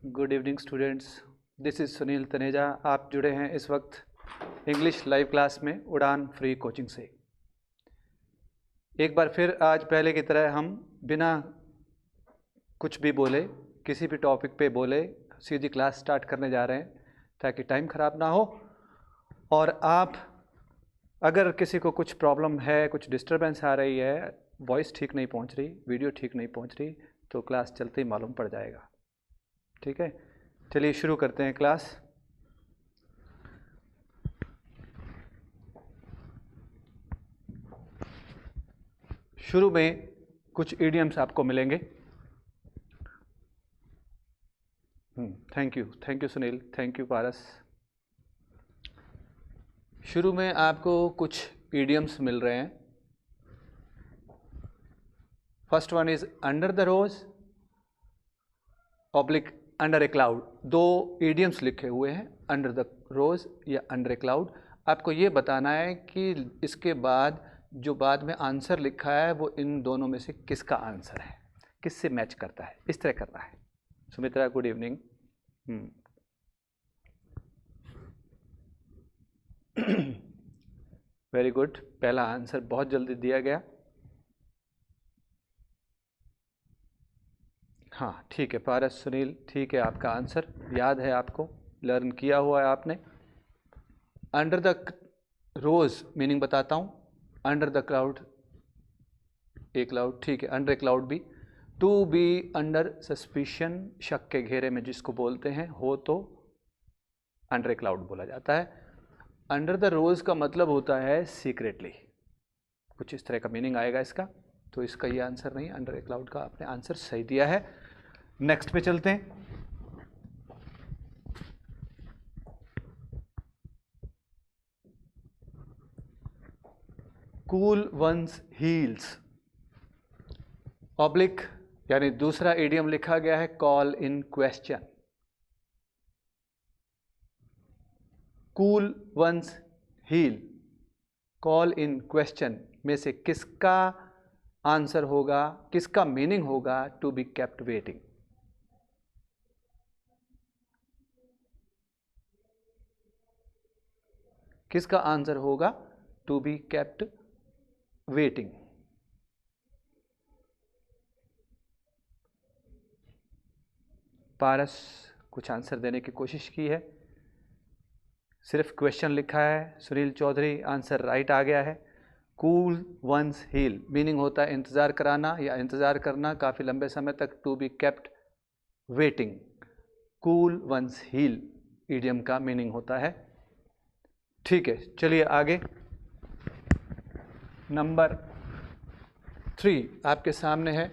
Good evening students, this is Sunil Taneja. आप जुड़े हैं इस वक्त इंग्लिश लाइव क्लास में उड़ान फ्री कोचिंग से। एक बार फिर आज पहले की तरह हम बिना कुछ भी बोले किसी भी टॉपिक पे बोले सीधी क्लास स्टार्ट करने जा रहे हैं ताकि टाइम ख़राब ना हो। और आप अगर किसी को कुछ प्रॉब्लम है, कुछ डिस्टर्बेंस आ रही है, वॉइस ठीक नहीं पहुंच रही, वीडियो ठीक नहीं पहुंच रही, तो क्लास चलते ही मालूम पड़ जाएगा। ठीक है, चलिए शुरू करते हैं क्लास। शुरू में कुछ इडियम्स आपको मिलेंगे। Thank you Sunil, thank you Paras. शुरू में आपको कुछ इडियम्स मिल रहे हैं। First one is under the rose oblique under a cloud. दो इडियम्स लिखे हुए हैं, अंडर द रोज या अंडर ए क्लाउड। आपको ये बताना है कि इसके बाद जो बाद में आंसर लिखा है वो इन दोनों में से किसका आंसर है, किससे मैच करता है, इस तरह करना है। Sumitra good evening. Very good, पहला आंसर बहुत जल्दी दिया गया। हाँ ठीक है पारस, सुनील, ठीक है, आपका आंसर याद है, आपको लर्न किया हुआ है आपने। अंडर द रोज मीनिंग बताता हूँ। Under the cloud, A cloud, ठीक है, अंडर ए क्लाउड भी। टू बी अंडर सस्पिशन, शक के घेरे में जिसको बोलते हैं, हो तो अंडर ए क्लाउड बोला जाता है। अंडर द रोज का मतलब होता है सीक्रेटली, कुछ इस तरह का मीनिंग आएगा इसका। तो इसका ये आंसर नहीं, अंडर ए क्लाउड का आपने आंसर सही दिया है। नेक्स्ट पे चलते हैं। कूल वंस हील्स ऑब्लिक, यानी दूसरा इडियम लिखा गया है call in question. Cool one's heel, call in question में से किसका आंसर होगा, किसका मीनिंग होगा टू बी केप्ट वेटिंग? किसका आंसर होगा to be kept waiting? Paras कुछ आंसर देने की कोशिश की है, सिर्फ क्वेश्चन लिखा है। सुनील चौधरी आंसर राइट आ गया है। कूल वंस हील मीनिंग होता है इंतज़ार कराना या इंतज़ार करना काफ़ी लंबे समय तक। To be kept waiting, cool one's heel idiom का मीनिंग होता है। ठीक है, चलिए आगे। नंबर 3 आपके सामने है।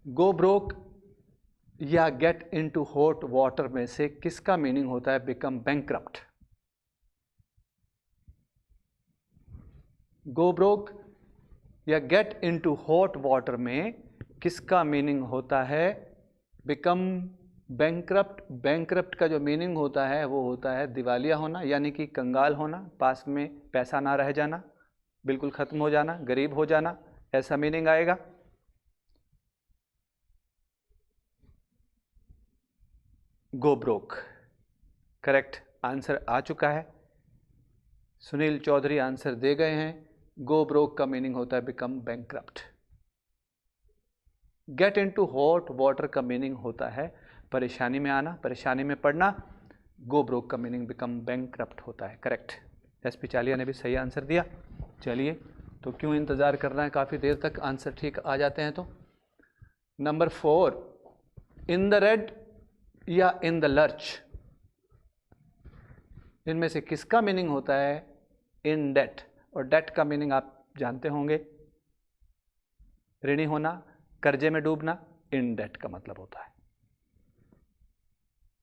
गो ब्रोक या गेट इनटू हॉट वाटर में से किसका मीनिंग होता है बिकम बैंकरप्ट? गो ब्रोक या गेट इनटू हॉट वाटर में किसका मीनिंग होता है बिकम बैंकरप्ट? बैंकरप्ट का जो मीनिंग होता है वो होता है दिवालिया होना, यानी कि कंगाल होना, पास में पैसा ना रह जाना, बिल्कुल ख़त्म हो जाना, गरीब हो जाना, ऐसा मीनिंग आएगा। गो ब्रोक करेक्ट आंसर आ चुका है। सुनील चौधरी आंसर दे गए हैं। गो ब्रोक का मीनिंग होता है become bankrupt. Get into hot water का मीनिंग होता है परेशानी में आना, परेशानी में पड़ना। गो ब्रोक का मीनिंग बिकम बैंकरप्ट होता है। करेक्ट, एसपी चालिया ने भी सही आंसर दिया। चलिए तो क्यों इंतज़ार करना है काफ़ी देर तक, आंसर ठीक आ जाते हैं तो। नंबर 4, इन द रेड या इन द लर्च, इनमें से किसका मीनिंग होता है इन डेट? और डेट का मीनिंग आप जानते होंगे, ऋणी होना, कर्जे में डूबना, इन डेट का मतलब होता है।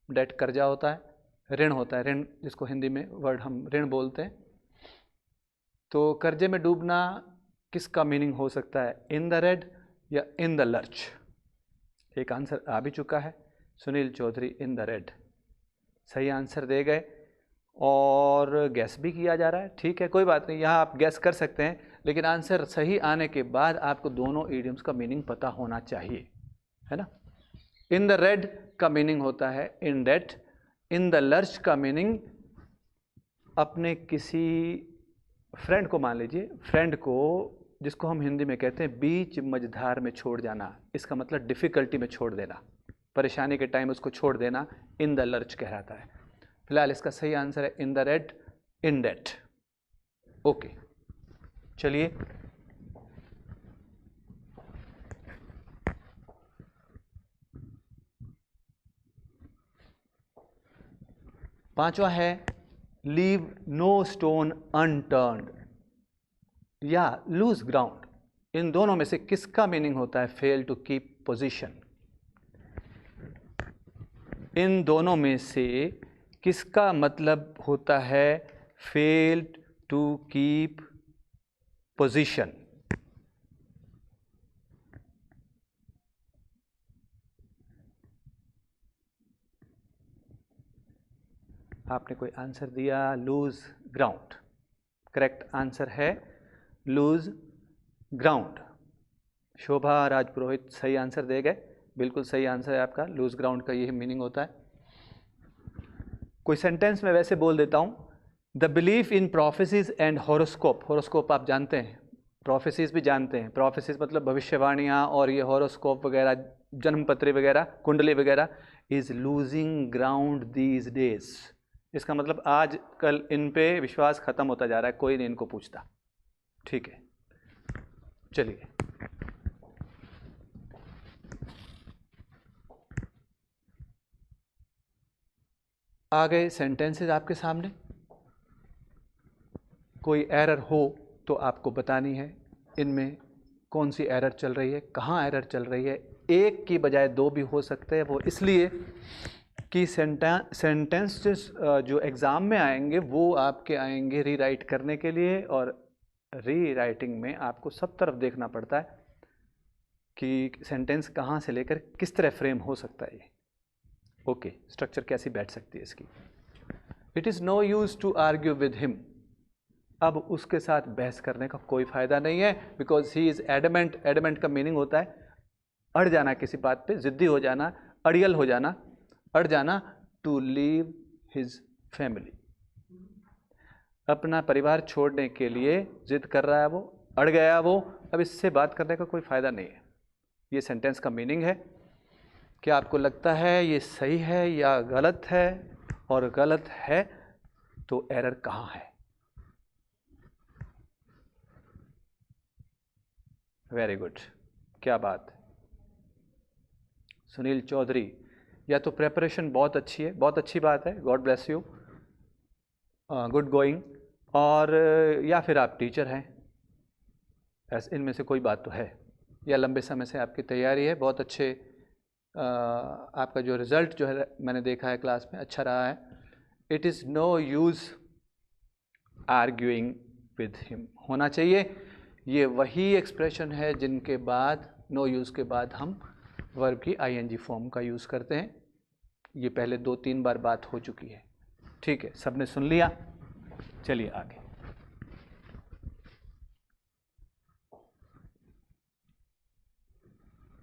डेट कर्जा होता है, ऋण होता है, ऋण जिसको हिंदी में वर्ड हम ऋण बोलते हैं। तो कर्जे में डूबना किसका मीनिंग हो सकता है, इन द रेड या इन द लर्च? एक आंसर आ भी चुका है, Sunil Chaudhary in the red सही आंसर दे गए, और गैस भी किया जा रहा है। ठीक है, कोई बात नहीं, यहाँ आप गैस कर सकते हैं, लेकिन आंसर सही आने के बाद आपको दोनों इडियम्स का मीनिंग पता होना चाहिए, है ना। इन द रेड का मीनिंग होता है इन डेट, इन द लर्च का मीनिंग अपने किसी फ्रेंड को, मान लीजिए फ्रेंड को, जिसको हम हिंदी में कहते हैं बीच मझधार में छोड़ जाना, इसका मतलब डिफ़िकल्टी में छोड़ देना, परेशानी के टाइम उसको छोड़ देना, इन द लर्च कहलाता है। फिलहाल इसका सही आंसर है in the red, in debt. Okay, चलिए पांचवा है लीव नो स्टोन अनटर्न्ड या लूज ग्राउंड। इन दोनों में से किसका मीनिंग होता है फेल टू कीप पोजीशन? इन दोनों में से किसका मतलब होता है फेल टू कीप पोजीशन? आपने कोई आंसर दिया लूज ग्राउंड, करेक्ट आंसर है लूज ग्राउंड। शोभा राजपुरोहित सही आंसर दे गए, बिल्कुल सही आंसर है आपका, लूज ग्राउंड का यही मीनिंग होता है। कोई सेंटेंस में वैसे बोल देता हूँ, the belief in prophecies and horoscope. Horoscope आप जानते हैं, प्रोफेसीज भी जानते हैं, प्रोफेसीज मतलब भविष्यवाणियाँ, और ये हॉरोस्कोप वगैरह, जन्मपत्री वगैरह, कुंडली वगैरह, is losing ground these days. इसका मतलब आज कल इन पे विश्वास खत्म होता जा रहा है, कोई नहीं इनको पूछता। ठीक है, चलिए आ गए सेंटेंसेस आपके सामने। कोई एरर हो तो आपको बतानी है, इनमें कौन सी एरर चल रही है, कहाँ एरर चल रही है। एक की बजाय दो भी हो सकते हैं, वो इसलिए कि सेंटेंसेस जो एग्ज़ाम में आएंगे वो आपके आएंगे रीराइट करने के लिए, और रीराइटिंग में आपको सब तरफ देखना पड़ता है कि सेंटेंस कहाँ से लेकर किस तरह फ्रेम हो सकता है ये। ओके, स्ट्रक्चर कैसी बैठ सकती है इसकी। It is no use to argue with him. अब उसके साथ बहस करने का कोई फ़ायदा नहीं है, because he is adamant. Adamant का मीनिंग होता है अड़ जाना किसी बात पे, ज़िद्दी हो जाना, अड़ियल हो जाना, अड़ जाना। टू लीव हिज फैमिली, अपना परिवार छोड़ने के लिए जिद कर रहा है वो, अड़ गया वो, अब इससे बात करने का कोई फ़ायदा नहीं है। ये सेंटेंस का मीनिंग है। क्या आपको लगता है ये सही है या गलत है? और गलत है तो एरर कहाँ है? वेरी गुड, क्या बात है सुनील चौधरी। या तो प्रेपरेशन बहुत अच्छी है, बहुत अच्छी बात है, God bless you, good going, और या फिर आप टीचर हैं, ऐसे इनमें से कोई बात तो है, या लंबे समय से आपकी तैयारी है, बहुत अच्छे आपका जो रिज़ल्ट जो है मैंने देखा है क्लास में अच्छा रहा है। It is no use arguing with him होना चाहिए। ये वही एक्सप्रेशन है जिनके बाद नो यूज़ के बाद हम वर्ब की आईएनजी फॉर्म का यूज़ करते हैं। ये पहले 2-3 बार बात हो चुकी है। ठीक है, सबने सुन लिया, चलिए आगे।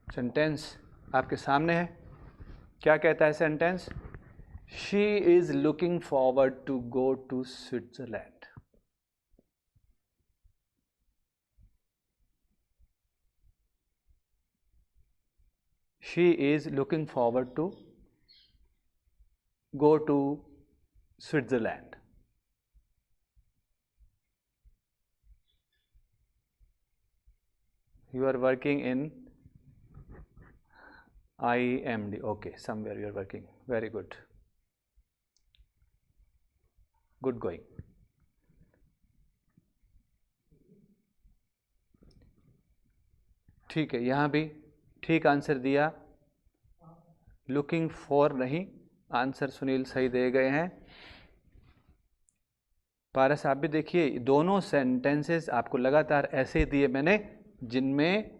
सेंटेंस आपके सामने है, क्या कहता है sentence? She is looking forward to go to Switzerland. She is looking forward to go to Switzerland. You are working in IMD. Okay, somewhere you are working. Very good. Good going. ठीक है, यहाँ भी ठीक answer दिया, looking for नहीं, answer Sunil सही दे गए हैं। पारस आप भी देखिए, दोनों सेंटेंसेस आपको लगातार ऐसे दिए मैंने जिनमें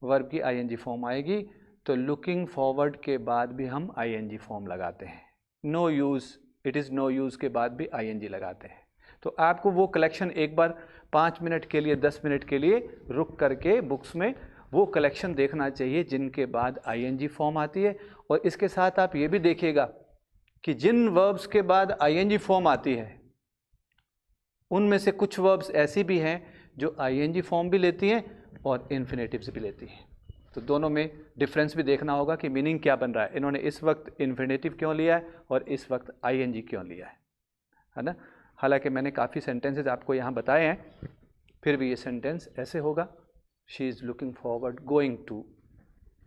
वर्ब की आईएनजी फॉर्म आएगी, तो लुकिंग फॉरवर्ड के बाद भी हम आईएनजी फॉर्म लगाते हैं। No use, it is no use के बाद भी आईएनजी लगाते हैं। तो आपको वो कलेक्शन एक बार 5 मिनट के लिए 10 मिनट के लिए रुक करके बुक्स में वो कलेक्शन देखना चाहिए जिनके बाद आईएनजी फॉर्म आती है। और इसके साथ आप ये भी देखिएगा कि जिन वर्ब्स के बाद आईएनजी फॉर्म आती है उनमें से कुछ वर्ब्स ऐसी भी हैं जो आईएनजी फॉर्म भी लेती हैं और इन्फिनेटिव्स भी लेती हैं। तो दोनों में डिफरेंस भी देखना होगा कि मीनिंग क्या बन रहा है, इन्होंने इस वक्त इन्फिनेटिव क्यों लिया है और इस वक्त आईएनजी क्यों लिया है ना। हालांकि मैंने काफ़ी सेंटेंसेस आपको यहाँ बताए हैं, फिर भी ये सेंटेंस ऐसे होगा, she is looking forward going to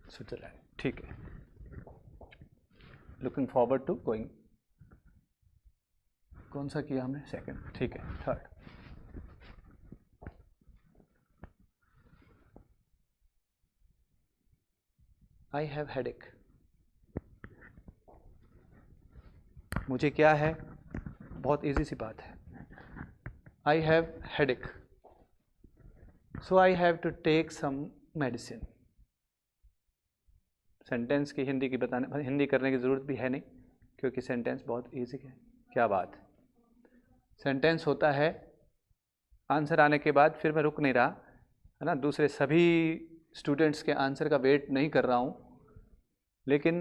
Switzerland. ठीक है, लुकिंग फॉरवर्ड टू गोइंग, कौन सा किया हमने, सेकंड। ठीक है, थर्ड। आई हैव हेडेक, मुझे क्या है, बहुत इजी सी बात है, I have headache, so I have to take some medicine. Sentence की हिंदी की बताने, हिंदी करने की ज़रूरत भी है नहीं क्योंकि सेंटेंस बहुत इजी है। क्या बात, सेंटेंस होता है, आंसर आने के बाद फिर मैं रुक नहीं रहा है ना, दूसरे सभी स्टूडेंट्स के आंसर का वेट नहीं कर रहा हूँ, लेकिन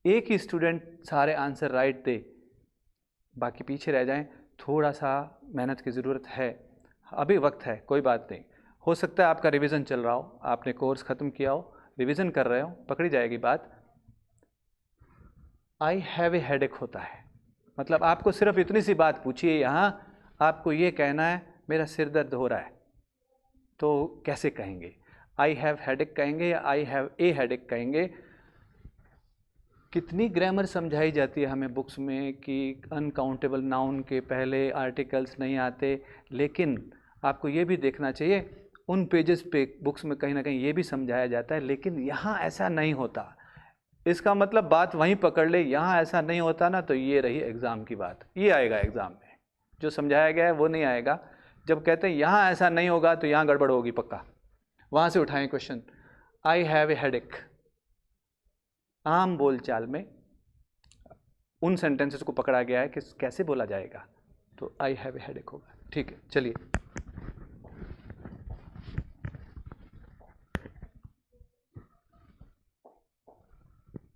एक ही स्टूडेंट सारे आंसर राइट दे, बाकी पीछे रह जाएं, थोड़ा सा मेहनत की ज़रूरत है, अभी वक्त है, कोई बात नहीं। हो सकता है आपका रिवीजन चल रहा हो, आपने कोर्स ख़त्म किया हो, रिवीजन कर रहे हो, पकड़ी जाएगी बात। आई हैव ए हेडेक होता है, मतलब आपको सिर्फ इतनी सी बात पूछिए, यहाँ आपको ये कहना है मेरा सिर दर्द हो रहा है, तो कैसे कहेंगे, आई हैव हेडेक कहेंगे या आई हैव ए हेडेक कहेंगे। कितनी ग्रामर समझाई जाती है हमें बुक्स में कि अनकाउंटेबल नाउन के पहले आर्टिकल्स नहीं आते, लेकिन आपको ये भी देखना चाहिए उन पेजेस पे बुक्स में कहीं ना कहीं ये भी समझाया जाता है, लेकिन यहाँ ऐसा नहीं होता। इसका मतलब बात वहीं पकड़ ले, यहाँ ऐसा नहीं होता ना, तो ये रही एग्ज़ाम की बात, ये आएगा एग्ज़ाम में, जो समझाया गया है वो नहीं आएगा। जब कहते हैं यहाँ ऐसा नहीं होगा तो यहाँ गड़बड़ होगी पक्का, वहाँ से उठाएं question. I have a headache, आम बोलचाल में उन सेंटेंसेस को पकड़ा गया है कि कैसे बोला जाएगा, तो आई हैव ए हेडेक होगा। ठीक है, चलिए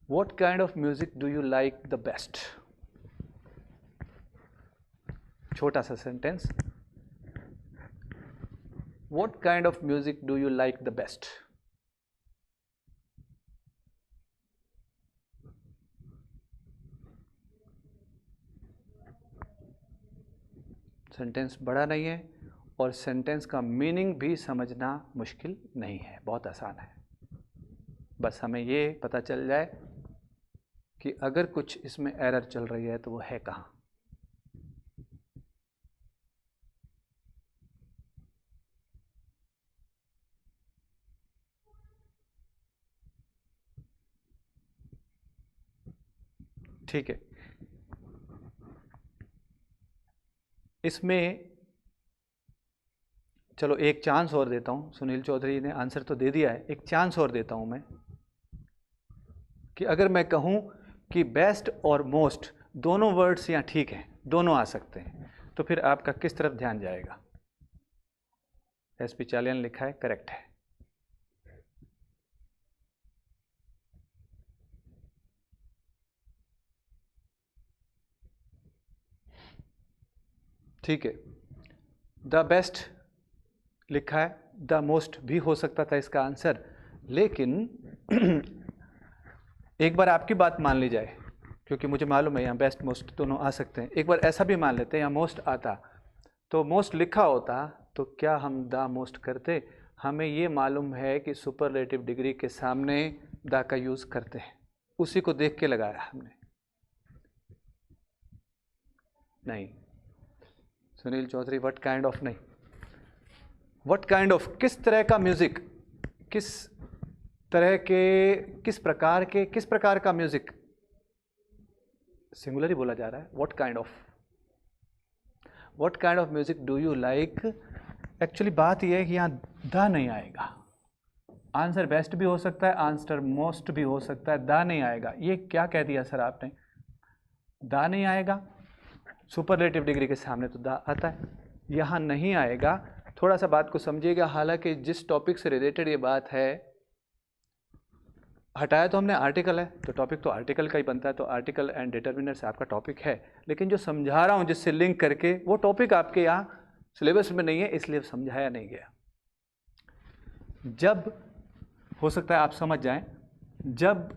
What kind of music do you like the best? छोटा सा sentence, What kind of music do you like the best? Sentence बड़ा नहीं है और सेंटेंस का मीनिंग भी समझना मुश्किल नहीं है, बहुत आसान है। बस हमें ये पता चल जाए कि अगर कुछ इसमें एरर चल रही है तो वो है कहाँ। ठीक है, इसमें चलो एक चांस और देता हूँ, सुनील चौधरी ने आंसर तो दे दिया है, एक चांस और देता हूँ मैं कि अगर मैं कहूँ कि बेस्ट और मोस्ट दोनों वर्ड्स यहाँ ठीक हैं, दोनों आ सकते हैं, तो फिर आपका किस तरफ ध्यान जाएगा? एसपी चालियन लिखा है, करेक्ट है। ठीक है, द बेस्ट लिखा है, द मोस्ट भी हो सकता था इसका आंसर, लेकिन एक बार आपकी बात मान ली जाए, क्योंकि मुझे मालूम है यहाँ बेस्ट मोस्ट दोनों आ सकते हैं। एक बार ऐसा भी मान लेते हैं यहाँ मोस्ट आता, तो मोस्ट लिखा होता तो क्या हम द मोस्ट करते? हमें ये मालूम है कि सुपरलेटिव डिग्री के सामने द का यूज़ करते हैं, उसी को देख के लगाया हमने। नहीं Sunil Chaudhary, what kind of नहीं, व्हाट काइंड ऑफ, किस तरह का म्यूजिक, किस तरह के, किस प्रकार का म्यूजिक, सिंगुलर ही बोला जा रहा है। What kind of music do you like. Actually बात यह है कि यहाँ द नहीं आएगा, आंसर बेस्ट भी हो सकता है, आंसर मोस्ट भी हो सकता है, द नहीं आएगा। ये क्या कह दिया सर आपने, द नहीं आएगा, सुपरलेटिव डिग्री के सामने तो द आता है, यहाँ नहीं आएगा। थोड़ा सा बात को समझिएगा, हालांकि जिस टॉपिक से रिलेटेड ये बात है, हटाया तो हमने आर्टिकल है, तो टॉपिक तो आर्टिकल का ही बनता है, तो आर्टिकल एंड डिटर्मिनर से आपका टॉपिक है, लेकिन जो समझा रहा हूँ जिससे लिंक करके, वो टॉपिक आपके यहाँ सिलेबस में नहीं है, इसलिए समझाया नहीं गया। जब हो सकता है आप समझ जाएं, जब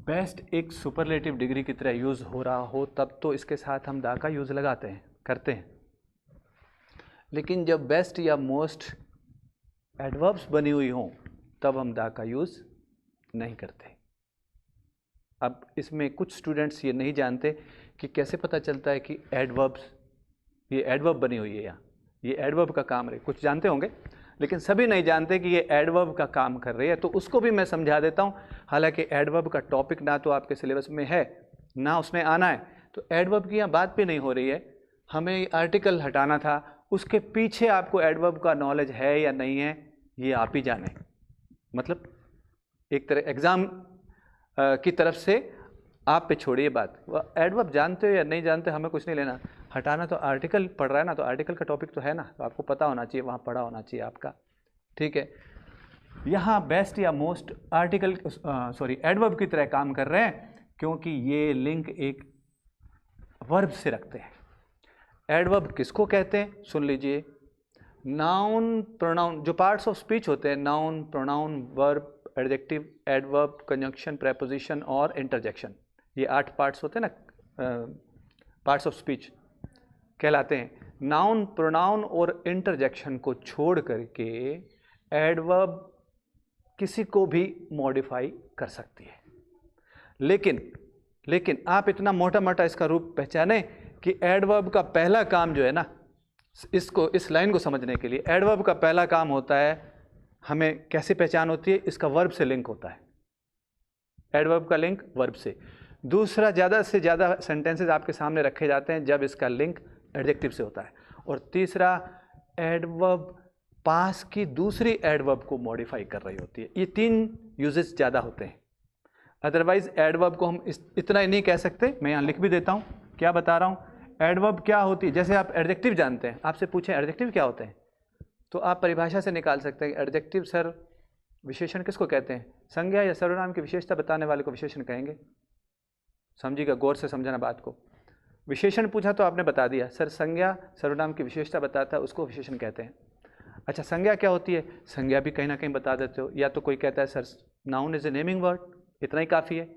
बेस्ट एक सुपरलेटिव डिग्री की तरह यूज़ हो रहा हो, तब तो इसके साथ हम दा का यूज़ लगाते हैं, करते हैं। लेकिन जब बेस्ट या मोस्ट एडवर्ब्स बनी हुई हों, तब हम दा का यूज़ नहीं करते। अब इसमें कुछ स्टूडेंट्स ये नहीं जानते कि कैसे पता चलता है कि एडवर्ब्स, ये एडवर्ब बनी हुई है यहाँ, ये एडवर्ब का काम रहे। कुछ जानते होंगे, लेकिन सभी नहीं जानते कि ये एडवर्ब का काम कर रही है, तो उसको भी मैं समझा देता हूँ। हालांकि एडवर्ब का टॉपिक ना तो आपके सिलेबस में है, ना उसमें आना है, तो एडवर्ब की यहाँ बात भी नहीं हो रही है। हमें आर्टिकल हटाना था, उसके पीछे आपको एडवर्ब का नॉलेज है या नहीं है, ये आप ही जाने। मतलब एक तरह एग्ज़ाम की तरफ से आप पे छोड़िए बात, एडवर्ब जानते हो या नहीं जानते हमें कुछ नहीं लेना। हटाना तो आर्टिकल पढ़ रहा है ना, तो आर्टिकल का टॉपिक तो है ना, तो आपको पता होना चाहिए, वहाँ पढ़ा होना चाहिए आपका, ठीक है। यहाँ बेस्ट या मोस्ट आर्टिकल एडवर्ब की तरह काम कर रहे हैं, क्योंकि ये लिंक एक वर्ब से रखते हैं। एडवर्ब किसको कहते हैं, सुन लीजिए। नाउन, प्रोनाउन, जो पार्ट्स ऑफ स्पीच होते हैं, noun, pronoun, verb, adjective, adverb, conjunction, preposition और इंटरजेक्शन, ये 8 पार्ट्स होते हैं ना, पार्ट्स ऑफ स्पीच कहलाते हैं। नाउन, प्रोनाउन और इंटरजेक्शन को छोड़ करके एडवर्ब किसी को भी मॉडिफाई कर सकती है। लेकिन आप इतना मोटा मोटा इसका रूप पहचाने कि एडवर्ब का पहला काम जो है ना, इस लाइन को समझने के लिए एडवर्ब का पहला काम होता है, हमें कैसे पहचान होती है, इसका वर्ब से लिंक होता है। एडवर्ब का लिंक वर्ब से। दूसरा, ज़्यादा से ज़्यादा सेंटेंसेस आपके सामने रखे जाते हैं जब इसका लिंक एडजेक्टिव से होता है। और तीसरा, एडवर्ब पास की दूसरी एडवर्ब को मॉडिफाई कर रही होती है। ये 3 यूजेस ज़्यादा होते हैं। अदरवाइज एडवर्ब को हम इतना ही नहीं कह सकते। मैं यहाँ लिख भी देता हूँ क्या बता रहा हूँ। एडवर्ब क्या होती है, जैसे आप एडजेक्टिव जानते हैं, आपसे पूछें एडजेक्टिव क्या होते हैं, तो आप परिभाषा से निकाल सकते हैं। एडजेक्टिव सर विशेषण किसको कहते हैं, संज्ञा या सर्वनाम की विशेषता बताने वाले को विशेषण कहेंगे। समझिएगा, गौर से समझना बात को। विशेषण पूछा तो आपने बता दिया, सर संज्ञा सर्वनाम की विशेषता बताता है, उसको विशेषण कहते हैं। अच्छा, संज्ञा क्या होती है, संज्ञा भी कहीं ना कहीं बता देते हो। या तो कोई कहता है sir noun is a naming word, इतना ही काफ़ी है,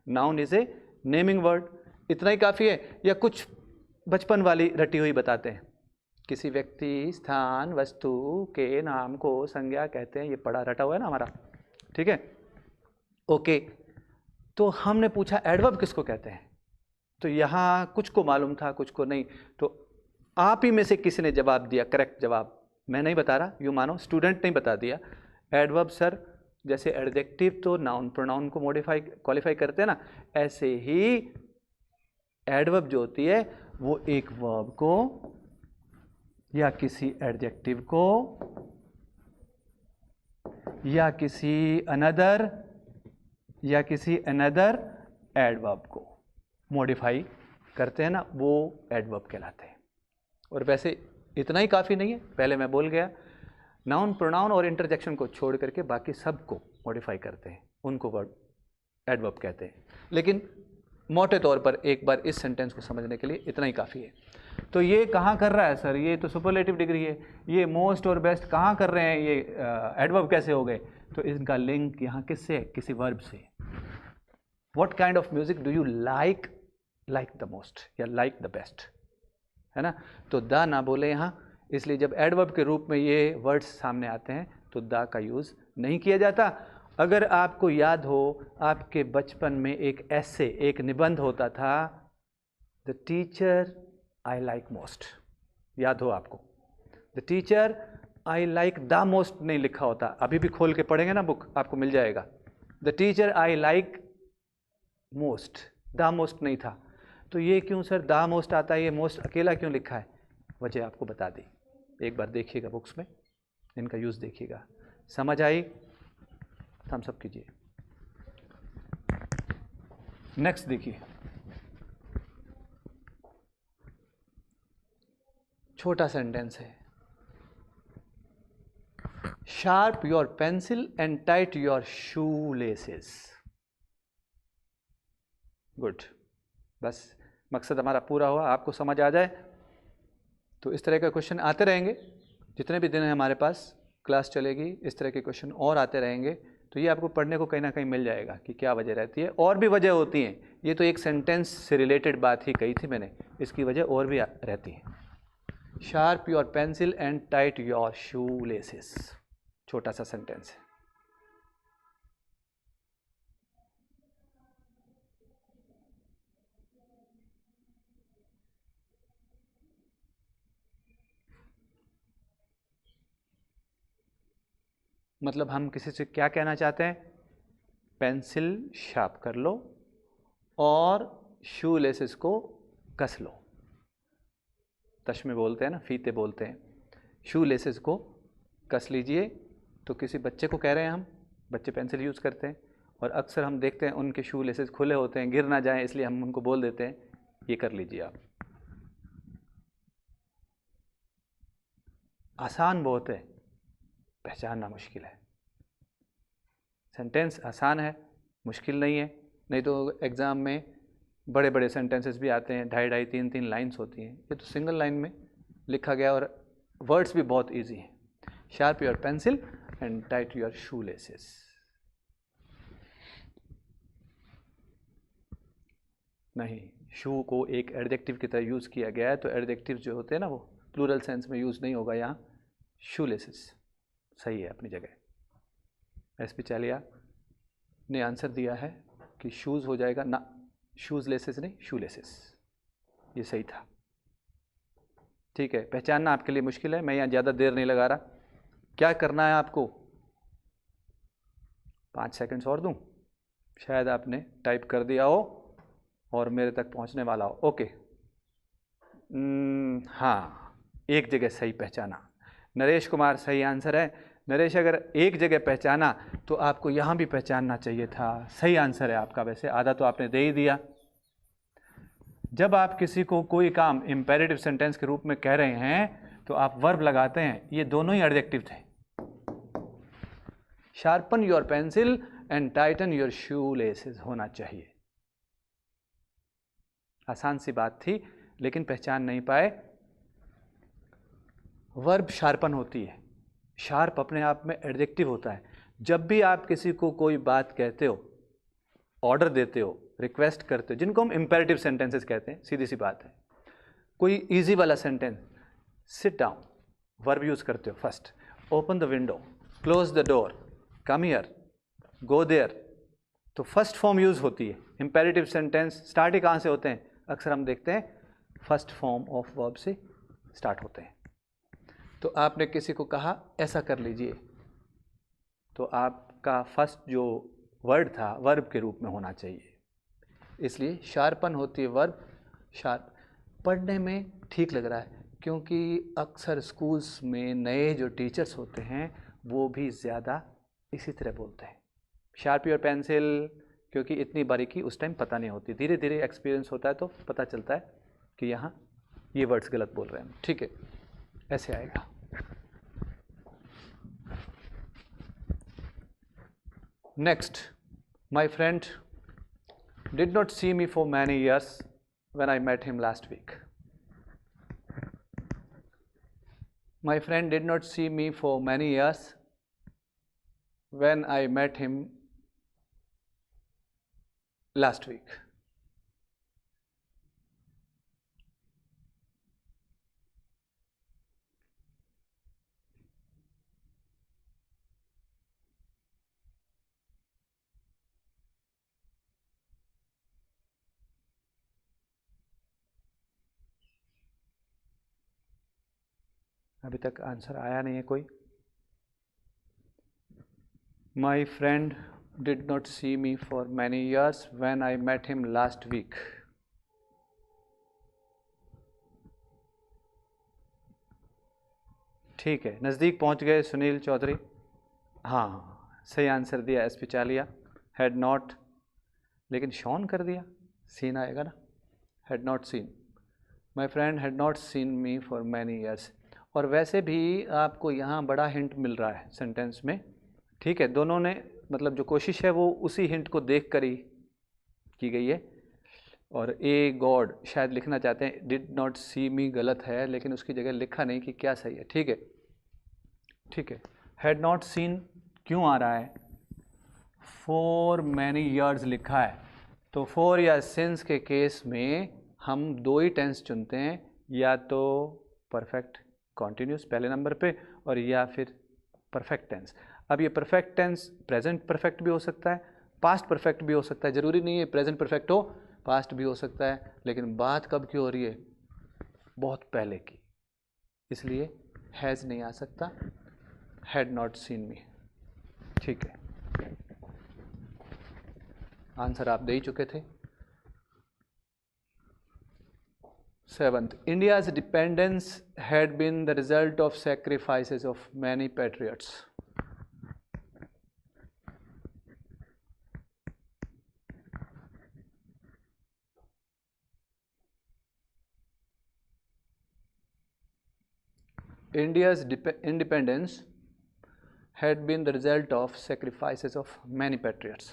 noun is a naming word, इतना ही काफ़ी है। या कुछ बचपन वाली रटी हुई बताते हैं, किसी व्यक्ति, स्थान, वस्तु के नाम को संज्ञा कहते हैं। ये पढ़ा रटा हुआ है ना हमारा, ठीक है, ओके। तो हमने पूछा एडवर्ब किसको कहते हैं, तो यहाँ कुछ को मालूम था, कुछ को नहीं। तो आप ही में से किसी ने जवाब दिया, करेक्ट जवाब, मैं नहीं बता रहा, यूँ मानो स्टूडेंट ने बता दिया। एडवर्ब सर जैसे एडजेक्टिव तो नाउन प्रोनाउन को मॉडिफाई क्वालिफाई करते हैं ना, ऐसे ही एडवर्ब जो होती है वो एक वर्ब को या किसी एडजेक्टिव को या किसी अनदर एडवर्ब को मॉडिफाई करते हैं ना, वो एडवर्ब कहलाते हैं। और वैसे इतना ही काफ़ी नहीं है, पहले मैं बोल गया, नाउन प्रोनाउन और इंटरजेक्शन को छोड़ करके बाकी सब को मॉडिफाई करते हैं, उनको वर्ड एडवर्ब कहते हैं। लेकिन मोटे तौर पर एक बार इस सेंटेंस को समझने के लिए इतना ही काफ़ी है। तो ये कहाँ कर रहा है सर, ये तो सुपरलेटिव डिग्री है, ये मोस्ट और बेस्ट कहाँ कर रहे हैं, ये एडवर्ब कैसे हो गए, तो इनका लिंक यहाँ किससे है, किसी वर्ब से। What kind of music do you like the most या लाइक द बेस्ट, है ना। तो द ना बोले यहाँ, इसलिए जब एडवर्ब के रूप में ये वर्ड्स सामने आते हैं तो द का यूज़ नहीं किया जाता। अगर आपको याद हो, आपके बचपन में एक ऐसे एक निबंध होता था, the teacher I like most, याद हो आपको? The teacher I like the most नहीं लिखा होता, अभी भी खोल के पढ़ेंगे ना बुक आपको मिल जाएगा। The teacher I like most, the most नहीं था। तो ये क्यों सर द मोस्ट आता है, ये मोस्ट अकेला क्यों लिखा है? वजह आपको बता दी, एक बार देखिएगा बुक्स में, इनका यूज़ देखिएगा। समझ आई? थम्स अप कीजिए। नेक्स्ट देखिए, छोटा सेंटेंस है, sharp your pencil and tight your shoe laces. Good, बस मकसद हमारा पूरा हुआ, आपको समझ आ जाए तो इस तरह के क्वेश्चन आते रहेंगे। जितने भी दिन है हमारे पास क्लास चलेगी, इस तरह के क्वेश्चन और आते रहेंगे। तो ये आपको पढ़ने को कहीं ना कहीं मिल जाएगा कि क्या वजह रहती है, और भी वजह होती हैं। ये तो एक सेंटेंस से रिलेटेड बात ही कही थी मैंने, इसकी वजह और भी रहती है। Sharp your pencil and tight your shoe laces, छोटा सा सेंटेंस है। मतलब हम किसी से क्या कहना चाहते हैं? पेंसिल शार्प कर लो और शू लेसेस को कस लो। तश्मे बोलते हैं ना, फीते बोलते हैं। शू लेसेस को कस लीजिए। तो किसी बच्चे को कह रहे हैं हम, बच्चे पेंसिल यूज़ करते हैं और अक्सर हम देखते हैं उनके शू लेसेस खुले होते हैं, गिर ना जाएं, इसलिए हम उनको बोल देते हैं ये कर लीजिए आप। आसान बहुत है, पहचानना मुश्किल है। सेंटेंस आसान है, मुश्किल नहीं है। नहीं तो एग्ज़ाम में बड़े बड़े सेंटेंसेस भी आते हैं, 2.5 3 लाइन्स होती हैं। ये तो सिंगल लाइन में लिखा गया और वर्ड्स भी बहुत इजी हैं। Sharp your pencil and tight your shoe laces. नहीं, शू को एक एडजेक्टिव की तरह यूज़ किया गया है, तो एडजेक्टिव जो होते हैं ना वो प्लूरल सेंस में यूज़ नहीं होगा यहाँ। शू लेसेस सही है अपनी जगह। एस पी चालिया ने आंसर दिया है कि शूज़ हो जाएगा ना, शूज़ लेसेस नहीं, शू लेसेस, ये सही था। ठीक है, पहचानना आपके लिए मुश्किल है, मैं यहाँ ज़्यादा देर नहीं लगा रहा। क्या करना है आपको? 5 सेकंड्स और दूँ? शायद आपने टाइप कर दिया हो और मेरे तक पहुँचने वाला हो। ओके, हाँ, एक जगह सही पहचाना। नरेश कुमार सही आंसर है। नरेश, अगर एक जगह पहचाना तो आपको यहाँ भी पहचानना चाहिए था। सही आंसर है आपका, वैसे आधा तो आपने दे ही दिया। जब आप किसी को कोई काम इंपेरेटिव सेंटेंस के रूप में कह रहे हैं तो आप वर्ब लगाते हैं। ये दोनों ही एडजेक्टिव थे। Sharpen your pencil and Titan your shoe laces होना चाहिए। आसान सी बात थी, लेकिन पहचान नहीं पाए। वर्ब शार्पन होती है, शार्प अपने आप में एडजेक्टिव होता है। जब भी आप किसी को कोई बात कहते हो, ऑर्डर देते हो, रिक्वेस्ट करते हो, जिनको हम इंपेरेटिव सेंटेंसेस कहते हैं, सीधी सी बात है। कोई इजी वाला sentence, sit down, verb use करते हो first. Open the window, close the door, come here, go there, तो फर्स्ट फॉर्म यूज होती है। इंपेरेटिव सेंटेंस स्टार्ट ही कहाँ से होते हैं? अक्सर हम देखते हैं फर्स्ट फॉर्म ऑफ वर्ब से स्टार्ट होते हैं। तो आपने किसी को कहा ऐसा कर लीजिए, तो आपका फर्स्ट जो वर्ड था वर्ब के रूप में होना चाहिए। इसलिए शार्पन होती है वर्ब। शार्प पढ़ने में ठीक लग रहा है, क्योंकि अक्सर स्कूल्स में नए जो टीचर्स होते हैं वो भी ज़्यादा इसी तरह बोलते हैं, शार्प योर पेंसिल, क्योंकि इतनी बारीकी उस टाइम पता नहीं होती। धीरे धीरे एक्सपीरियंस होता है तो पता चलता है कि यहाँ ये वर्ड्स गलत बोल रहे हैं। ठीक है, ऐसे आएगा। Next, my friend did not see me for many years when I met him last week. My friend did not see me for many years when I met him last week. अभी तक answer आया नहीं है कोई। My friend did not see me for many years when I met him last week. ठीक है, नज़दीक पहुंच गए सुनील चौधरी। हाँ, सही आंसर दिया S P Chalia. Had not, लेकिन शॉन कर दिया, सीन आएगा ना। Had not seen, my friend had not seen me for many years. और वैसे भी आपको यहाँ बड़ा हिंट मिल रहा है सेंटेंस में। ठीक है, दोनों ने मतलब जो कोशिश है वो उसी हिंट को देख कर ही की गई है। और ए गॉड शायद लिखना चाहते हैं, डिड नॉट सी मी गलत है, लेकिन उसकी जगह लिखा नहीं कि क्या सही है। ठीक है, ठीक है। हैड नॉट सीन क्यों आ रहा है? फॉर मैनी ईयर्स लिखा है, तो फॉर या सिंस के केस में हम दो ही टेंस चुनते हैं, या तो परफेक्ट कॉन्टिन्यूस पहले नंबर पे, और या फिर परफेक्ट टेंस। अब ये परफेक्ट टेंस प्रेजेंट परफेक्ट भी हो सकता है, पास्ट परफेक्ट भी हो सकता है, ज़रूरी नहीं है प्रेजेंट परफेक्ट हो, पास्ट भी हो सकता है। लेकिन बात कब की हो रही है? बहुत पहले की, इसलिए हैज़ नहीं आ सकता, हैड नॉट सीन मी। ठीक है, आंसर आप दे ही चुके थे। 7th, India's independence had been the result of sacrifices of many patriots. India's independence had been the result of sacrifices of many patriots.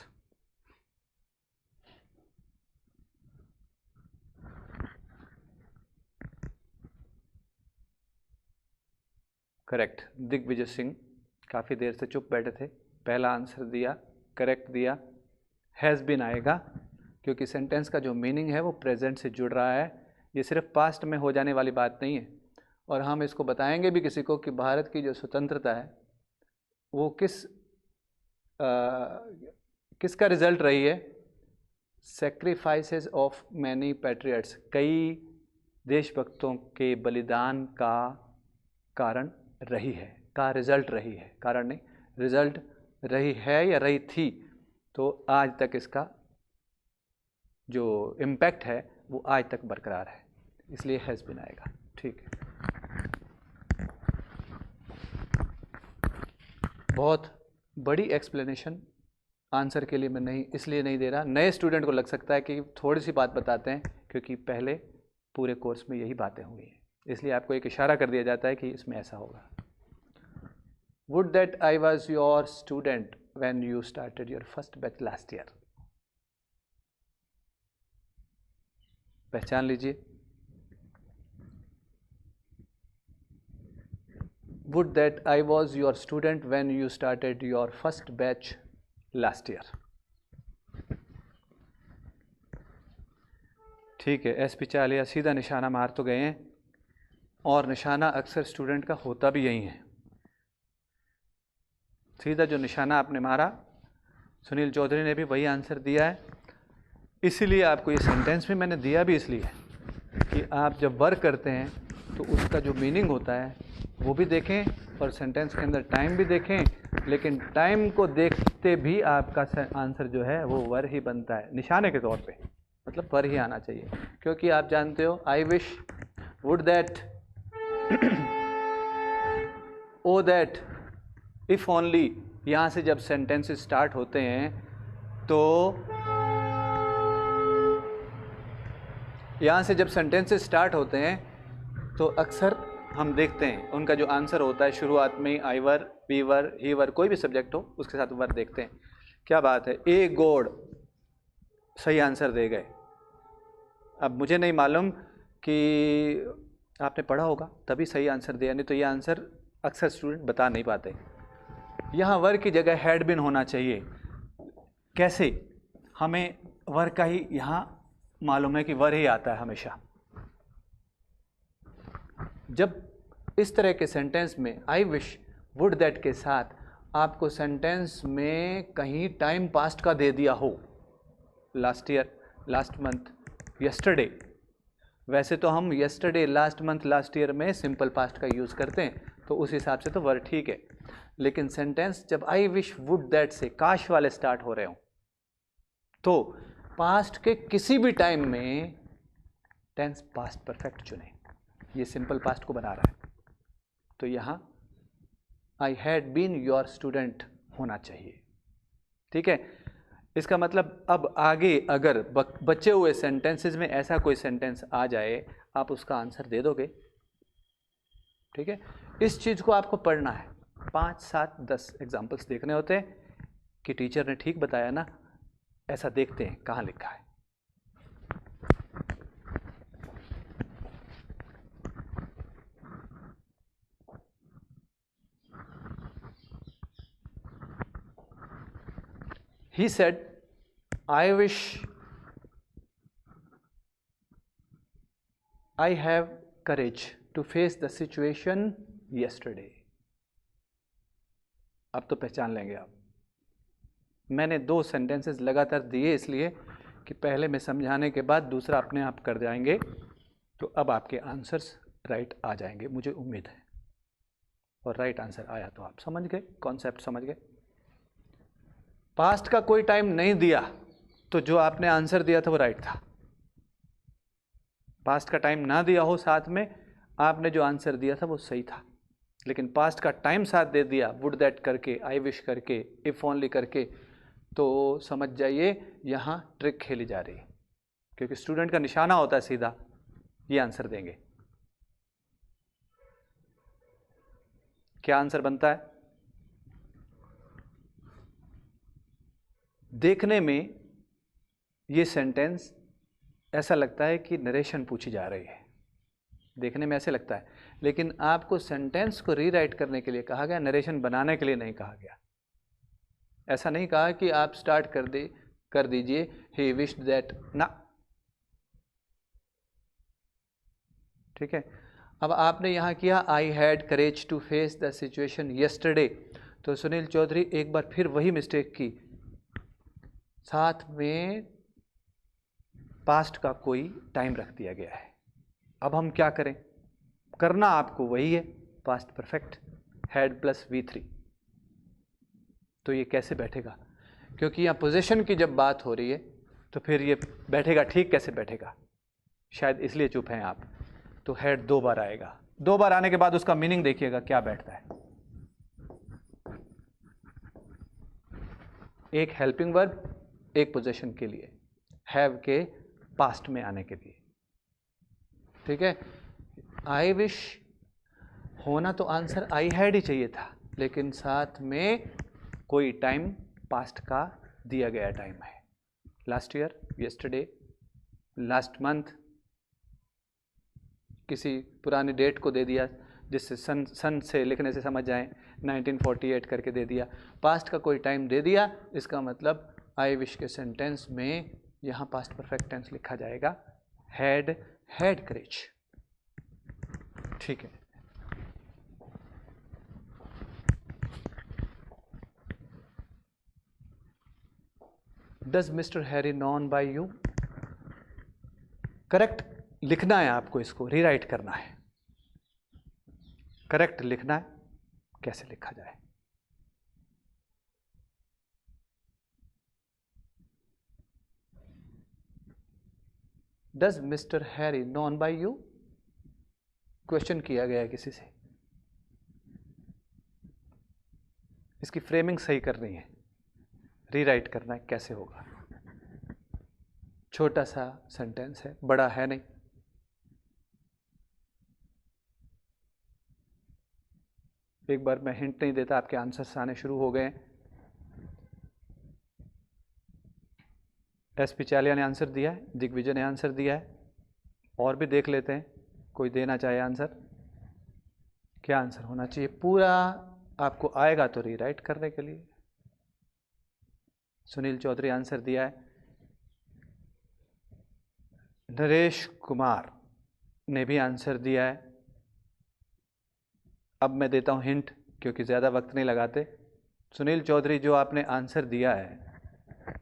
Correct, Digvijay Singh काफ़ी देर से चुप बैठे थे, पहला आंसर दिया, करेक्ट दिया। हैज़ बीन आएगा क्योंकि सेंटेंस का जो मीनिंग है वो प्रेजेंट से जुड़ रहा है, ये सिर्फ पास्ट में हो जाने वाली बात नहीं है। और हम इसको बताएंगे भी किसी को कि भारत की जो स्वतंत्रता है वो किसका रिजल्ट रही है? सेक्रीफाइसेस ऑफ मैनी पैट्रियट्स, कई देशभक्तों के बलिदान का कारण रही है, का रिजल्ट रही है, कारण नहीं, रिजल्ट रही है या रही थी। तो आज तक इसका जो इम्पैक्ट है वो आज तक बरकरार है, इसलिए हैज़ बीन आएगा। ठीक है, बहुत बड़ी एक्सप्लेनेशन आंसर के लिए मैं नहीं इसलिए नहीं दे रहा, नए स्टूडेंट को लग सकता है कि थोड़ी सी बात बताते हैं, क्योंकि पहले पूरे कोर्स में यही बातें हुई हैं, इसलिए आपको एक इशारा कर दिया जाता है कि इसमें ऐसा होगा। Would that I was your student when you started your first batch last year. पहचान लीजिए। Would that I was your student when you started your first batch last year. ठीक है, एस पी चालिया सीधा निशाना मार तो गए हैं, और निशाना अक्सर स्टूडेंट का होता भी यही है। सीधा जो निशाना आपने मारा, सुनील चौधरी ने भी वही आंसर दिया है। इसीलिए आपको ये सेंटेंस भी मैंने दिया भी इसलिए कि आप जब वर्क करते हैं तो उसका जो मीनिंग होता है वो भी देखें, और सेंटेंस के अंदर टाइम भी देखें, लेकिन टाइम को देखते भी आपका आंसर जो है वो वर ही बनता है, निशाने के तौर पे, मतलब वर ही आना चाहिए। क्योंकि आप जानते हो, I wish, would that, O that, if only, यहाँ से जब सेंटेंसेस स्टार्ट होते हैं तो यहाँ से जब सेंटेंसेस स्टार्ट होते हैं तो अक्सर हम देखते हैं उनका जो आंसर होता है शुरुआत में ही आई वर, वी वर, ही वर, कोई भी सब्जेक्ट हो उसके साथ वर देखते हैं। क्या बात है, ए गॉड सही आंसर दे गए। अब मुझे नहीं मालूम कि आपने पढ़ा होगा तभी सही आंसर दिया, नहीं तो ये आंसर अक्सर स्टूडेंट बता नहीं पाते। यहाँ वर की जगह हैड बीन होना चाहिए। कैसे? हमें वर का ही यहाँ मालूम है कि वर ही आता है हमेशा। जब इस तरह के सेंटेंस में आई विश, वुड दैट के साथ आपको सेंटेंस में कहीं टाइम पास्ट का दे दिया हो, last year, last month, yesterday, वैसे तो हम yesterday, last month, last year में सिंपल पास्ट का यूज़ करते हैं, तो उस हिसाब से तो वर्ड ठीक है। लेकिन सेंटेंस जब आई विश वुड दैट से काश वाले स्टार्ट हो रहे हो, तो पास्ट के किसी भी टाइम में टेंस पास्ट परफेक्ट चुने। ये सिंपल पास्ट को बना रहा है, तो यहाँ I had been your student होना चाहिए। ठीक है, इसका मतलब अब आगे अगर बचे हुए सेंटेंसेस में ऐसा कोई सेंटेंस आ जाए, आप उसका आंसर दे दोगे। ठीक है, इस चीज़ को आपको पढ़ना है, 5, 7, 10 एग्जाम्पल्स देखने होते हैं कि टीचर ने ठीक बताया ना, ऐसा देखते हैं कहाँ लिखा है। He said, I wish I have courage to face the situation yesterday. अब तो पहचान लेंगे आप। मैंने 2 सेंटेंसेस लगातार दिए इसलिए कि पहले में समझाने के बाद दूसरा अपने आप कर जाएंगे, तो अब आपके आंसर्स राइट आ जाएंगे, मुझे उम्मीद है। और राइट आंसर आया तो आप समझ गए, कॉन्सेप्ट समझ गए। पास्ट का कोई टाइम नहीं दिया तो जो आपने आंसर दिया था वो राइट था। पास्ट का टाइम ना दिया हो साथ में, आपने जो आंसर दिया था वो सही था। लेकिन पास्ट का टाइम साथ दे दिया, वुड दैट करके, आई विश करके, इफ ओनली करके, तो समझ जाइए यहाँ ट्रिक खेली जा रही है, क्योंकि स्टूडेंट का निशाना होता है सीधा ये आंसर देंगे। क्या आंसर बनता है? देखने में ये सेंटेंस ऐसा लगता है कि नरेशन पूछी जा रही है, देखने में ऐसे लगता है, लेकिन आपको सेंटेंस को रीराइट करने के लिए कहा गया, नरेशन बनाने के लिए नहीं कहा गया। ऐसा नहीं कहा कि आप स्टार्ट कर दीजिए ही विश्ड दैट ना। ठीक है, अब आपने यहाँ किया I had courage to face the situation yesterday, तो सुनील चौधरी एक बार फिर वही मिस्टेक की, साथ में पास्ट का कोई टाइम रख दिया गया है। अब हम क्या करें? करना आपको वही है, past perfect, had plus V3। तो ये कैसे बैठेगा? क्योंकि यहाँ पोजीशन की जब बात हो रही है तो फिर ये बैठेगा ठीक कैसे बैठेगा? शायद इसलिए चुप हैं आप। तो हैड 2 बार आएगा, 2 बार आने के बाद उसका मीनिंग देखिएगा क्या बैठता है। एक हेल्पिंग वर्ब, एक पोजीशन के लिए, हैव के पास्ट में आने के लिए। ठीक है, आई विश होना तो आंसर आई हैड ही चाहिए था, लेकिन साथ में कोई टाइम पास्ट का दिया गया टाइम है, last year, yesterday, last month, किसी पुरानी डेट को दे दिया जिससे सन से लिखने से समझ जाए, 1948 करके दे दिया, पास्ट का कोई टाइम दे दिया। इसका मतलब आई विश के सेंटेंस में यहाँ पास्ट परफेक्ट टेंस लिखा जाएगा, हैड करेज। ठीक है, does mister Harry known by you? Correct लिखना है आपको, इसको रीराइट करना है, करेक्ट लिखना है। कैसे लिखा जाए? Does mister Harry known by you? Question किया गया है किसी से, इसकी फ्रेमिंग सही करनी है, रीराइट करना है। कैसे होगा? छोटा सा सेंटेंस है, बड़ा है नहीं। एक बार मैं हिंट नहीं देता, आपके आंसर्स आने शुरू हो गए। SP चालिया ने आंसर दिया है, दिग्विजय ने आंसर दिया है, और भी देख लेते हैं कोई देना चाहे आंसर। क्या आंसर होना चाहिए? पूरा आपको आएगा तो रीराइट करने के लिए। सुनील चौधरी आंसर दिया है, नरेश कुमार ने भी आंसर दिया है। अब मैं देता हूं हिंट, क्योंकि ज़्यादा वक्त नहीं लगाते। सुनील चौधरी जो आपने आंसर दिया है,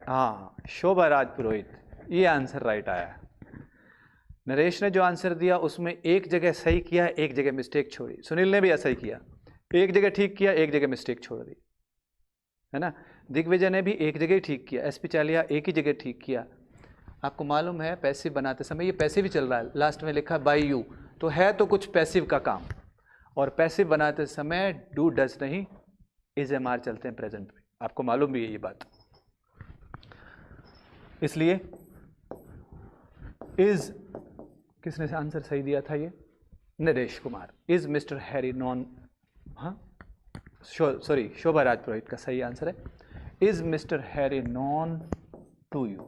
हाँ, शोभा राज पुरोहित, ये आंसर राइट आया। नरेश ने जो आंसर दिया उसमें एक जगह सही किया, एक जगह मिस्टेक छोड़ी। सुनील ने भी ऐसा ही किया, एक जगह ठीक किया, एक जगह मिस्टेक छोड़ दी, है ना। दिग्विजय ने भी एक जगह ही ठीक किया, एसपी चालिया एक ही जगह ठीक किया। आपको मालूम है पैसिव बनाते समय ये पैसिव ही चल रहा है, लास्ट में लिखा बाय यू, तो है तो कुछ पैसिव का काम, और पैसिव बनाते समय डू डज नहीं, इज एम आर चलते हैं प्रेजेंट में। आपको मालूम भी है ये बात। इसलिए इज, किसने आंसर सही दिया था? ये Naresh Kumar. Is mister Harry known, हाँ सॉरी शोभा राजपुरोहित का सही आंसर है is mister Harry known to you.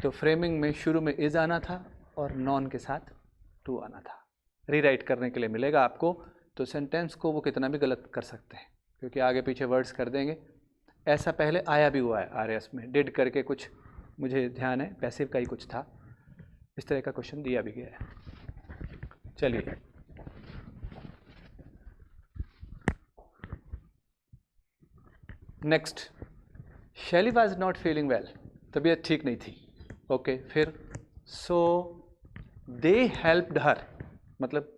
तो फ्रेमिंग में शुरू में इज आना था और नॉन के साथ टू आना था। रीराइट करने के लिए मिलेगा आपको, तो सेंटेंस को वो कितना भी गलत कर सकते हैं क्योंकि आगे पीछे वर्ड्स कर देंगे। ऐसा पहले आया भी हुआ है आरएस में, डिड करके कुछ मुझे ध्यान है, पैसिव का ही कुछ था, इस तरह का क्वेश्चन दिया भी गया है। चलिए नेक्स्ट, शैली वाज नॉट फीलिंग वेल, तबीयत ठीक नहीं थी। ओके फिर सो दे हेल्प्ड हर, मतलब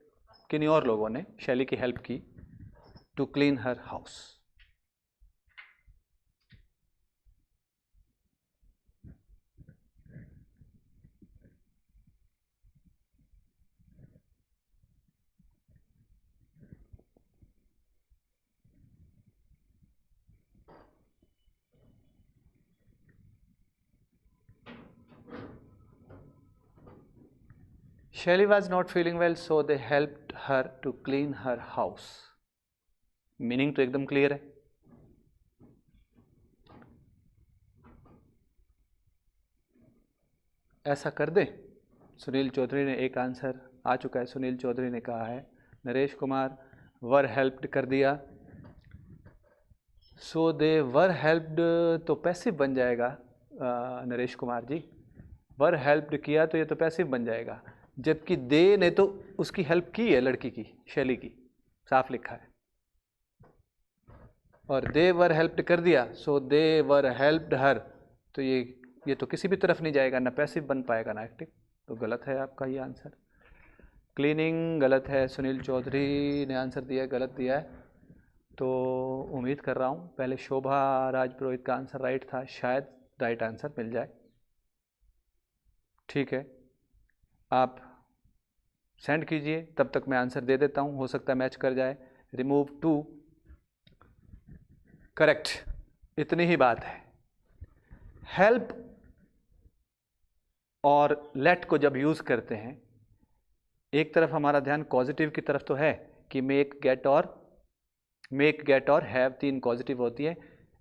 किन्हीं और लोगों ने शैली की हेल्प की, to clean her house. Shelley was not feeling well, so they helped her to clean her house. Meaning तो एकदम क्लियर है। ऐसा कर दें। सुनील चौधरी ने एक आंसर आ चुका है, सुनील चौधरी ने कहा है नरेश कुमार वर हेल्प्ड कर दिया, सो दे वर हेल्प्ड तो पैसिव बन जाएगा। नरेश कुमार जी वर हेल्प्ड किया तो ये तो पैसिव बन जाएगा, जबकि दे ने तो उसकी हेल्प की है, लड़की की, शैली की, साफ लिखा है, और दे वर हेल्प्ड कर दिया, सो दे वर हेल्प्ड हर, तो ये तो किसी भी तरफ नहीं जाएगा, ना पैसिव बन पाएगा ना एक्टिव, तो गलत है आपका ये आंसर। क्लीनिंग गलत है, सुनील चौधरी ने आंसर दिया गलत दिया है, तो उम्मीद कर रहा हूँ पहले शोभा राजपुरोहित का आंसर राइट था, शायद राइट आंसर मिल जाए। ठीक है, आप सेंड कीजिए, तब तक मैं आंसर दे देता हूँ, हो सकता है मैच कर जाए। रिमूव टू, करेक्ट, इतनी ही बात है। हेल्प और लेट को जब यूज करते हैं, एक तरफ हमारा ध्यान पॉजिटिव की तरफ तो है कि मेक गेट और हैव, तीन पॉजिटिव होती है।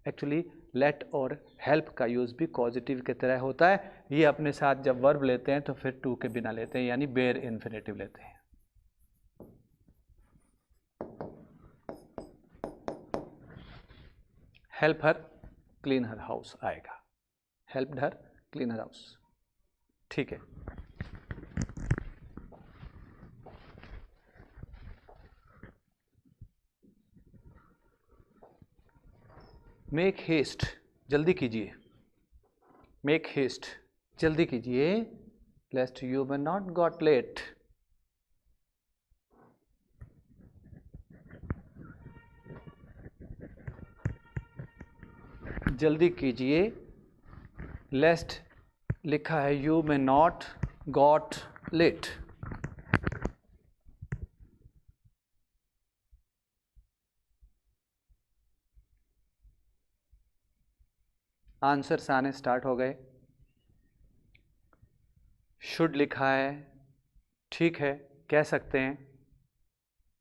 एक्चुअली लेट और हेल्प का यूज भी पॉजिटिव की तरह होता है। ये अपने साथ जब वर्ब लेते हैं तो फिर टू के बिना लेते हैं, यानी बेयर इन्फिनेटिव लेते हैं। Help her clean her house आएगा, हेल्प्ड हर क्लीन हर हाउस। ठीक है, मेक हेस्ट, जल्दी कीजिए, मेक हेस्ट, जल्दी कीजिए, lest you may not got late. जल्दी कीजिए, लेस्ट लिखा है you may not got late. Answers आने स्टार्ट हो गए। शुड लिखा है, ठीक है कह सकते हैं,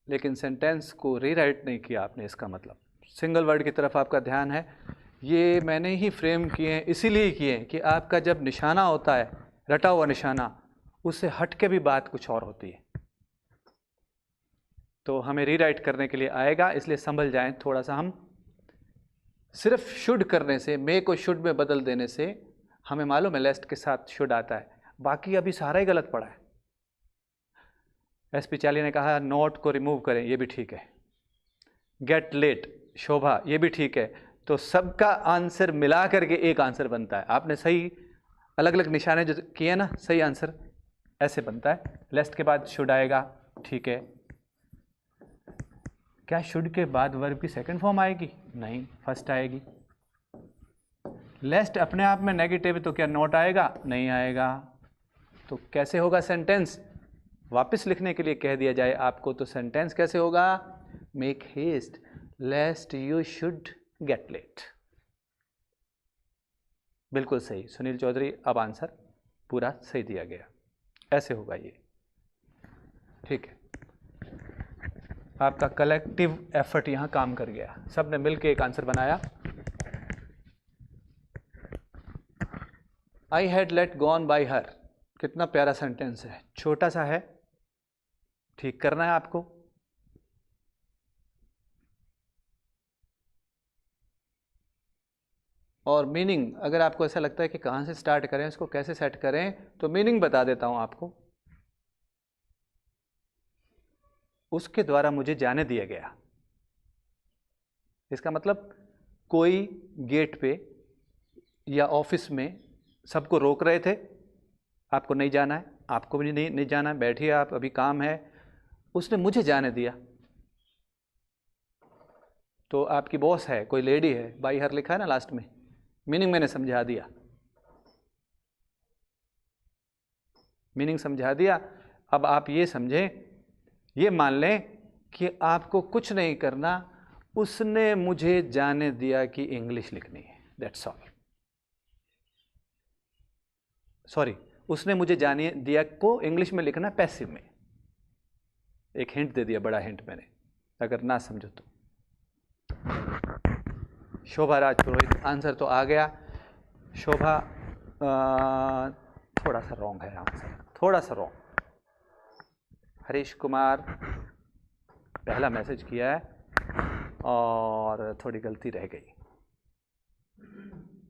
लेकिन सेंटेंस को रीराइट नहीं किया आपने, इसका मतलब सिंगल वर्ड की तरफ आपका ध्यान है। ये मैंने ही फ्रेम किए हैं, इसीलिए किए हैं कि आपका जब निशाना होता है, रटा हुआ निशाना, उससे हट के भी बात कुछ और होती है, तो हमें रीराइट करने के लिए आएगा, इसलिए संभल जाएं थोड़ा सा। हम सिर्फ शुड करने से, मे को शुड में बदल देने से, हमें मालूम है लेस्ट के साथ शुड आता है, बाकी अभी सारा ही गलत पड़ा है। एसपी चाली ने कहा नोट को रिमूव करें, ये भी ठीक है। गेट लेट, शोभा, ये भी ठीक है। तो सबका आंसर मिला करके एक आंसर बनता है। आपने सही अलग अलग निशाने जो किए ना, सही आंसर ऐसे बनता है। लेस्ट के बाद शुड आएगा, ठीक है। क्या शुड के बाद वर्ब की सेकंड फॉर्म आएगी? नहीं, फर्स्ट आएगी। लेस्ट अपने आप में नेगेटिव है तो क्या नॉट आएगा? नहीं आएगा। तो कैसे होगा सेंटेंस? वापस लिखने के लिए कह दिया जाए आपको तो सेंटेंस कैसे होगा? Make haste lest you should get late. बिल्कुल सही सुनील चौधरी, अब आंसर पूरा सही दिया गया। ऐसे होगा ये, ठीक है। आपका कलेक्टिव एफर्ट यहां काम कर गया, सब ने मिलकर एक आंसर बनाया। I had let gone by her, कितना प्यारा सेंटेंस है, छोटा सा है, ठीक करना है आपको। और मीनिंग, अगर आपको ऐसा लगता है कि कहां से स्टार्ट करें, इसको कैसे सेट करें, तो मीनिंग बता देता हूं आपको। उसके द्वारा मुझे जाने दिया गया, इसका मतलब कोई गेट पे या ऑफिस में सबको रोक रहे थे, आपको नहीं जाना है, आपको भी नहीं जाना है, बैठिए आप, अभी काम है, उसने मुझे जाने दिया। तो आपकी बॉस है, कोई लेडी है, बाई हर लिखा है ना लास्ट में, मीनिंग मैंने समझा दिया, मीनिंग समझा दिया। अब आप ये समझें, ये मान लें कि आपको कुछ नहीं करना, उसने मुझे जाने दिया कि इंग्लिश लिखनी है, दैट्स ऑल। सॉरी, उसने मुझे जाने दिया को इंग्लिश में लिखना पैसिव में। एक हिंट दे दिया, बड़ा हिंट मैंने, अगर ना समझो तो। शोभा राजपुरोहित, आंसर तो आ गया। शोभा थोड़ा सा रॉन्ग है आंसर, थोड़ा सा रॉन्ग। हरीश कुमार पहला मैसेज किया है और थोड़ी गलती रह गई।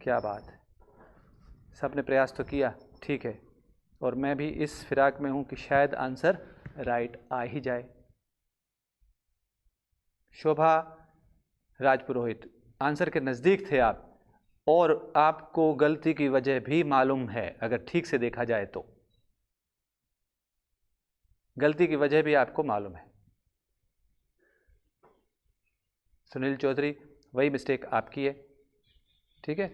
क्या बात है, सबने प्रयास तो किया, ठीक है। और मैं भी इस फिराक में हूं कि शायद आंसर राइट आ ही जाए। शोभा राजपुरोहित, आंसर के नज़दीक थे आप, और आपको गलती की वजह भी मालूम है, अगर ठीक से देखा जाए तो गलती की वजह भी आपको मालूम है। सुनील चौधरी, वही मिस्टेक आपकी है, ठीक है,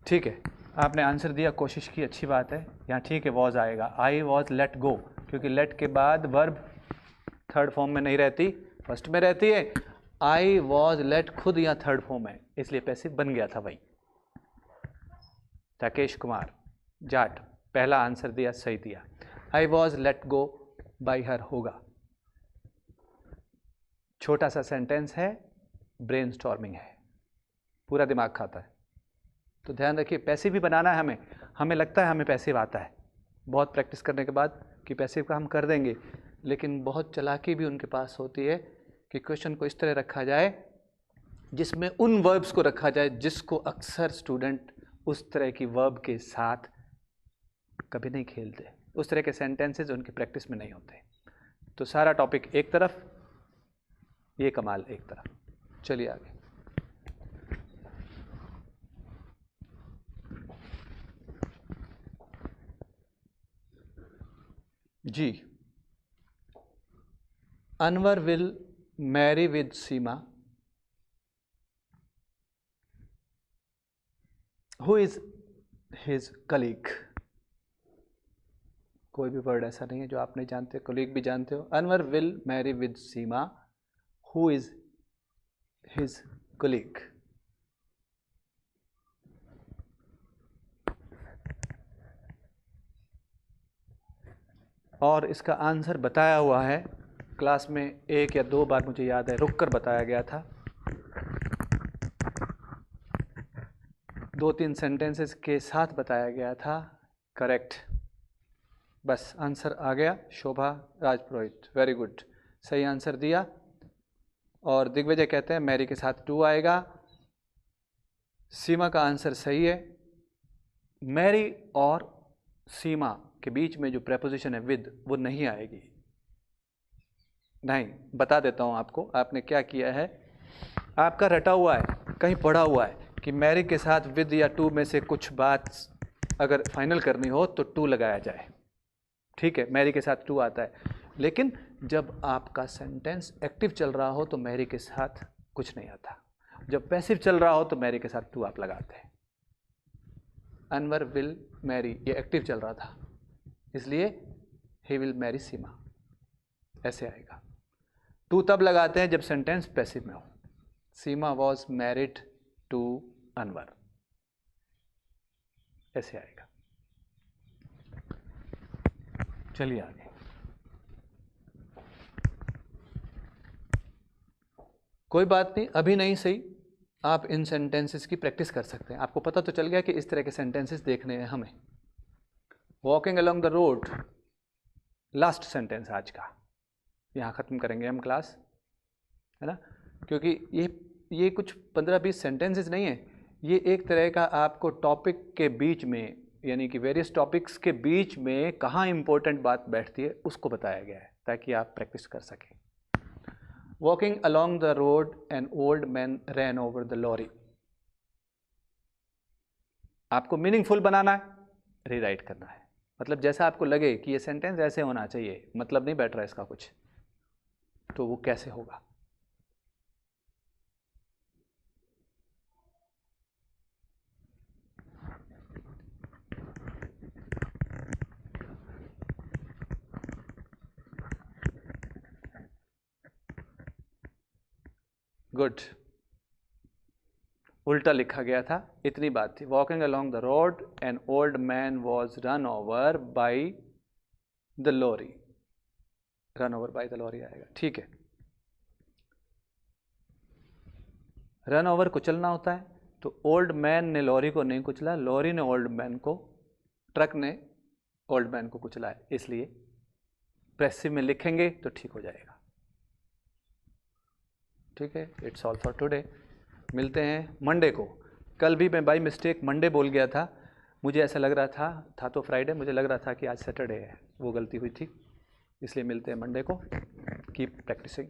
ठीक है। आपने आंसर दिया, कोशिश की, अच्छी बात है। यहाँ ठीक है, वॉज आएगा। आई वॉज लेट गो, क्योंकि लेट के बाद वर्ब थर्ड फॉर्म में नहीं रहती, फर्स्ट में रहती है। आई वॉज लेट खुद यहाँ थर्ड फॉर्म है, इसलिए पैसिव बन गया था वही। राकेश कुमार जाट, पहला आंसर दिया, सही दिया। I was let go bye हर होगा। छोटा सा सेंटेंस है, ब्रेनस्टॉर्मिंग है, पूरा दिमाग खाता है। तो ध्यान रखिए, पैसिव भी बनाना है हमें। हमें लगता है हमें पैसिव आता है, बहुत प्रैक्टिस करने के बाद कि पैसिव का हम कर देंगे, लेकिन बहुत चालाकी भी उनके पास होती है कि क्वेश्चन को इस तरह रखा जाए जिसमें उन वर्ब्स को रखा जाए जिसको अक्सर स्टूडेंट उस तरह की वर्ब के साथ कभी नहीं खेलते, उस तरह के सेंटेंसेस उनकी प्रैक्टिस में नहीं होते। तो सारा टॉपिक एक तरफ, ये कमाल एक तरफ। चलिए आगे। जी, Anwar will marry with Seema, who is his colleague. कोई भी वर्ड ऐसा नहीं है जो आप नहीं जानते, कलीग भी जानते हो। Anwar will marry with Seema, who is his colleague. और इसका आंसर बताया हुआ है क्लास में, एक या दो बार मुझे याद है रुक कर बताया गया था, 2-3 सेंटेंसेस के साथ बताया गया था। करेक्ट, बस आंसर आ गया। शोभा राजपुरोहित, वेरी गुड, सही आंसर दिया। और दिग्विजय कहते हैं मैरी के साथ टू आएगा। सीमा का आंसर सही है। मैरी और सीमा के बीच में जो प्रेपोजिशन है विद, वो नहीं आएगी। नहीं, बता देता हूं आपको, आपने क्या किया है, आपका रटा हुआ है, कहीं पढ़ा हुआ है कि मैरी के साथ विद या टू में से कुछ बात अगर फाइनल करनी हो तो टू लगाया जाए। ठीक है, मैरी के साथ टू आता है, लेकिन जब आपका सेंटेंस एक्टिव चल रहा हो तो मैरी के साथ कुछ नहीं आता। जब पैसिव चल रहा हो तो मैरी के साथ टू आप लगाते हैं। अनवर विल मैरी, ये एक्टिव चल रहा था, इसलिए ही विल मैरी सीमा, ऐसे आएगा। टू तब लगाते हैं जब सेंटेंस पैसिव में हो। सीमा वॉज मैरिड टू अनवर, ऐसे आएगा। चलिए आगे। कोई बात नहीं, अभी नहीं सही, आप इन सेंटेंसेस की प्रैक्टिस कर सकते हैं। आपको पता तो चल गया कि इस तरह के सेंटेंसेस देखने हैं हमें। Walking along the road, last sentence आज का, यहाँ ख़त्म करेंगे हम क्लास, है ना, क्योंकि ये कुछ 15-20 सेंटेंसेस नहीं है, ये एक तरह का आपको टॉपिक के बीच में, यानी कि वेरियस टॉपिक्स के बीच में कहाँ इंपॉर्टेंट बात बैठती है उसको बताया गया है, ताकि आप प्रैक्टिस कर सकें। Walking along the road, an old man ran over the lorry. आपको मीनिंगफुल बनाना है, रीराइट करना है, मतलब जैसा आपको लगे कि ये सेंटेंस ऐसे होना चाहिए, मतलब नहीं बैठ रहा इसका कुछ, तो वो कैसे होगा। गुड, उल्टा लिखा गया था, इतनी बात थी। Walking along the road an old man was run over by the lorry, run over by the lorry आएगा, ठीक है। रन ओवर कुचलना होता है, तो ओल्ड मैन ने लॉरी को नहीं कुचला, लॉरी ने ओल्ड मैन को, ट्रक ने ओल्ड मैन को कुचला है, इसलिए पैसिव में लिखेंगे तो ठीक हो जाएगा। ठीक है, इट्स ऑल फॉर टुडे। मिलते हैं मंडे को। कल भी मैं बाई मिस्टेक मंडे बोल गया था, मुझे ऐसा लग रहा था तो फ्राइडे, मुझे लग रहा था कि आज सैटरडे है, वो गलती हुई थी, इसलिए मिलते हैं मंडे को। Keep practising.